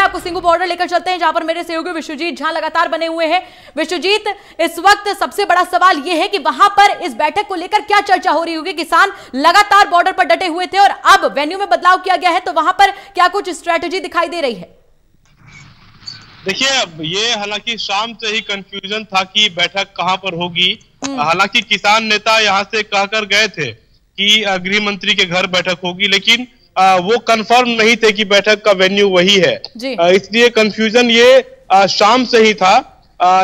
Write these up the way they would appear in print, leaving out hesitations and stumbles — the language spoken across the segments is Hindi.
आपको सिंघू बॉर्डर लेकर चलते हैं, जहां पर मेरे सहयोगी विश्वजीत झा लगातार बने हुए हैं। विश्वजीत, इस वक्त सबसे बड़ा सवाल यह है कि वहां पर इस बैठक को लेकर क्या चर्चा हो रही होगी? किसान लगातार बॉर्डर पर डटे हुए थे और अब वेन्यू में बदलाव किया गया है, तो वहां पर क्या कुछ स्ट्रेटेजी दिखाई दे रही है? देखिए, ये हालांकि शाम से ही कंफ्यूजन था कि बैठक कहां पर होगी। हालांकि किसान नेता यहां से कहकर गए थे कि गृह मंत्री के घर बैठक होगी, लेकिन वो कंफर्म नहीं थे कि बैठक का वेन्यू वही है। इसलिए कंफ्यूजन ये शाम से ही था।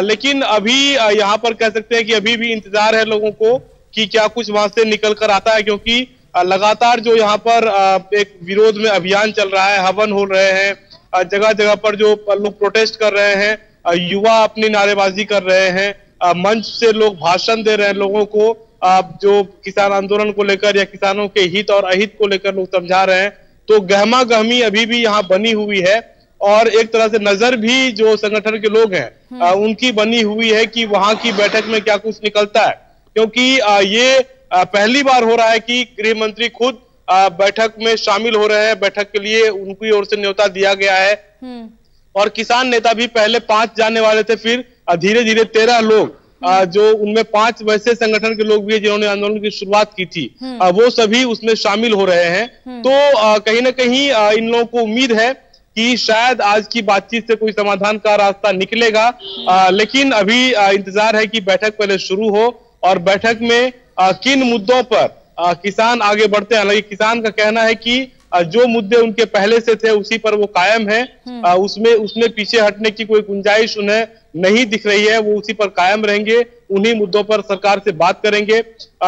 लेकिन अभी यहाँ पर कह सकते हैं कि अभी भी इंतजार है लोगों को कि क्या कुछ वहां से निकल कर आता है, क्योंकि लगातार जो यहाँ पर एक विरोध में अभियान चल रहा है, हवन हो रहे हैं, जगह जगह पर जो लोग प्रोटेस्ट कर रहे हैं, युवा अपनी नारेबाजी कर रहे हैं, मंच से लोग भाषण दे रहे हैं लोगों को, जो किसान आंदोलन को लेकर या किसानों के हित और अहित को लेकर लोग समझा रहे हैं। तो गहमा गहमी अभी भी यहाँ बनी हुई है और एक तरह से नजर भी जो संगठन के लोग हैं उनकी बनी हुई है कि वहां की बैठक में क्या कुछ निकलता है, क्योंकि ये पहली बार हो रहा है कि गृह मंत्री खुद बैठक में शामिल हो रहे हैं। बैठक के लिए उनकी ओर से न्योता दिया गया है और किसान नेता भी पहले 5 जाने वाले थे, फिर धीरे धीरे 13 लोग, जो उनमें 5 वैसे संगठन के लोग भी हैं जिन्होंने आंदोलन की शुरुआत की थी, वो सभी उसमें शामिल हो रहे हैं। तो कहीं ना कहीं इन लोगों को उम्मीद है कि शायद आज की बातचीत से कोई समाधान का रास्ता निकलेगा। लेकिन अभी इंतजार है कि बैठक पहले शुरू हो और बैठक में किन मुद्दों पर किसान आगे बढ़ते हैं। हालांकि किसान का कहना है कि जो मुद्दे उनके पहले से थे उसी पर वो कायम है, उसमें पीछे हटने की कोई गुंजाइश उन्हें नहीं दिख रही है, वो उसी पर कायम रहेंगे, उन्हीं मुद्दों पर सरकार से बात करेंगे।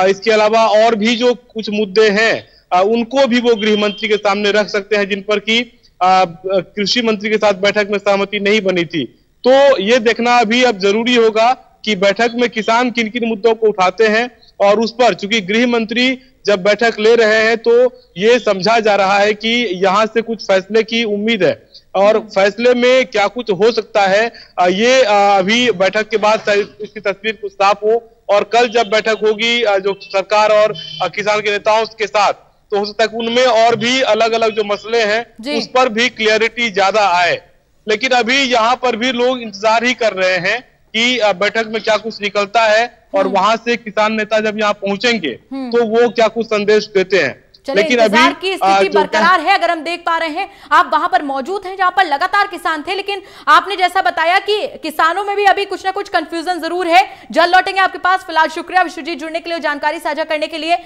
इसके अलावा और भी जो कुछ मुद्दे हैं उनको भी वो गृह मंत्री के सामने रख सकते हैं, जिन पर कि कृषि मंत्री के साथ बैठक में सहमति नहीं बनी थी। तो ये देखना अभी अब जरूरी होगा कि बैठक में किसान किन किन मुद्दों को उठाते हैं और उस पर, चूंकि गृह मंत्री जब बैठक ले रहे हैं तो ये समझा जा रहा है कि यहां से कुछ फैसले की उम्मीद है और फैसले में क्या कुछ हो सकता है ये अभी बैठक के बाद इसकी तस्वीर कुछ साफ हो। और कल जब बैठक होगी जो सरकार और किसान के नेताओं के साथ, तो हो सकता है उनमें और भी अलग अलग जो मसले हैं उस पर भी क्लियरिटी ज्यादा आए। लेकिन अभी यहाँ पर भी लोग इंतजार ही कर रहे हैं कि बैठक में क्या कुछ निकलता है और वहां से किसान नेता जब यहाँ पहुंचेंगे तो वो क्या कुछ संदेश देते हैं। लेकिन इंतजार की स्थिति बरकरार है। अगर हम देख पा रहे हैं, आप वहां पर मौजूद हैं जहां पर लगातार किसान थे, लेकिन आपने जैसा बताया कि किसानों में भी अभी कुछ ना कुछ कंफ्यूजन जरूर है। जल्द लौटेंगे आपके पास। फिलहाल शुक्रिया विश्वजीत जुड़ने के लिए, जानकारी साझा करने के लिए।